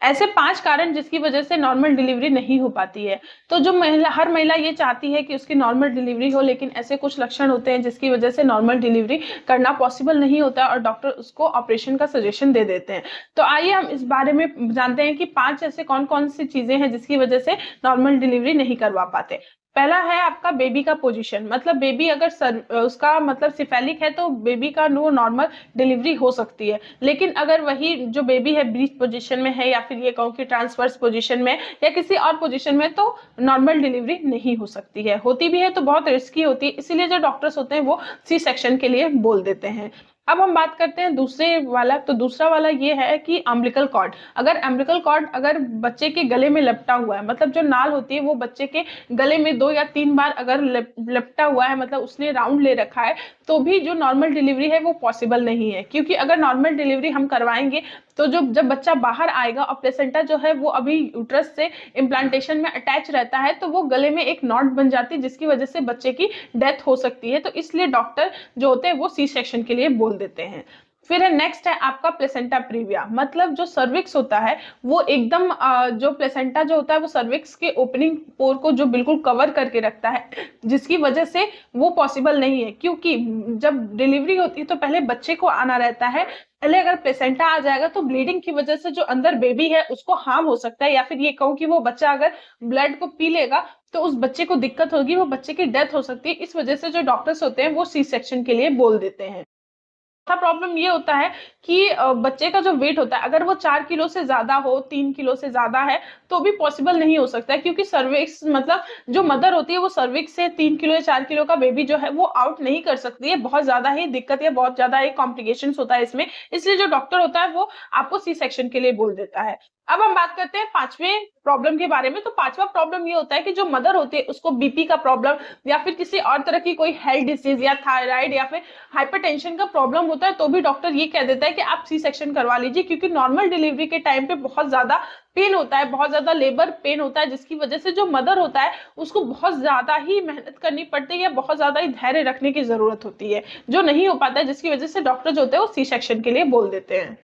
ऐसे 5 कारण जिसकी वजह से नॉर्मल डिलीवरी नहीं हो पाती है। तो जो महिला, हर महिला ये चाहती है कि उसकी नॉर्मल डिलीवरी हो, लेकिन ऐसे कुछ लक्षण होते हैं जिसकी वजह से नॉर्मल डिलीवरी करना पॉसिबल नहीं होता है और डॉक्टर उसको ऑपरेशन का सजेशन दे देते हैं। तो आइए हम इस बारे में जानते हैं कि 5 ऐसे कौन कौन सी चीजें हैं जिसकी वजह से नॉर्मल डिलीवरी नहीं करवा पाते। पहला है आपका बेबी का पोजीशन, मतलब बेबी अगर उसका मतलब सिफेलिक है तो बेबी का नो नॉर्मल डिलीवरी हो सकती है। लेकिन अगर वही जो बेबी है ब्रीच पोजीशन में है, या फिर ये कहूँ कि ट्रांसवर्स पोजीशन में या किसी और पोजीशन में, तो नॉर्मल डिलीवरी नहीं हो सकती है। होती भी है तो बहुत रिस्की होती है, इसीलिए जो डॉक्टर्स होते हैं वो सी सेक्शन के लिए बोल देते हैं। अब हम बात करते हैं दूसरे वाला। तो दूसरा वाला ये है कि अम्बिलिकल कॉर्ड, अगर अम्बिलिकल कॉर्ड अगर बच्चे के गले में लपटा हुआ है, मतलब जो नाल होती है वो बच्चे के गले में 2 या 3 बार अगर लपटा हुआ है, मतलब उसने राउंड ले रखा है, तो भी जो नॉर्मल डिलीवरी है वो पॉसिबल नहीं है। क्योंकि अगर नॉर्मल डिलीवरी हम करवाएंगे तो जब बच्चा बाहर आएगा और प्लेसेंटा जो है वो अभी यूट्रस से इम्प्लांटेशन में अटैच रहता है, तो वो गले में एक नॉट बन जाती है जिसकी वजह से बच्चे की डेथ हो सकती है। तो इसलिए डॉक्टर जो होते हैं वो सी सेक्शन के लिए बोल देते हैं। फिर है नेक्स्ट है आपका प्लेसेंटा प्रीविया, मतलब जो सर्विक्स होता है वो एकदम जो प्लेसेंटा जो होता है वो सर्विक्स के ओपनिंग पोर को जो बिल्कुल कवर करके रखता है, जिसकी वजह से वो पॉसिबल नहीं है। क्योंकि जब डिलीवरी होती है तो पहले बच्चे को आना रहता है, पहले अगर प्लेसेंटा आ जाएगा तो ब्लीडिंग की वजह से जो अंदर बेबी है उसको हार्म हो सकता है, या फिर ये कहूँ कि वो बच्चा अगर ब्लड को पी लेगा तो उस बच्चे को दिक्कत होगी, वो बच्चे की डेथ हो सकती है। इस वजह से जो डॉक्टर्स होते हैं वो सी सेक्शन के लिए बोल देते हैं। प्रॉब्लम ये होता है कि बच्चे का जो वेट होता है अगर वो 4 किलो से ज्यादा हो, 3 किलो से ज्यादा है, तो भी पॉसिबल नहीं हो सकता है। क्योंकि सर्विक्स मतलब जो मदर होती है वो सर्विक्स से 3 किलो या 4 किलो का बेबी जो है वो आउट नहीं कर सकती है। बहुत ज्यादा ही दिक्कत या बहुत ज्यादा ही कॉम्प्लिकेशन होता है इसमें, इसलिए जो डॉक्टर होता है वो आपको सी सेक्शन के लिए बोल देता है। अब हम बात करते हैं 5वें प्रॉब्लम के बारे में। तो 5वां प्रॉब्लम ये होता है कि जो मदर होती है उसको बीपी का प्रॉब्लम या फिर किसी और तरह की कोई हेल्थ डिसीज या थायराइड या फिर हाइपरटेंशन का प्रॉब्लम होता है, तो भी डॉक्टर ये कह देता है कि आप सी सेक्शन करवा लीजिए। क्योंकि नॉर्मल डिलीवरी के टाइम पे बहुत ज्यादा पेन होता है, बहुत ज्यादा लेबर पेन होता है, जिसकी वजह से जो मदर होता है उसको बहुत ज्यादा ही मेहनत करनी पड़ती है या बहुत ज्यादा ही धैर्य रखने की जरूरत होती है, जो नहीं हो पाता है, जिसकी वजह से डॉक्टर जो होते हैं वो सी सेक्शन के लिए बोल देते हैं।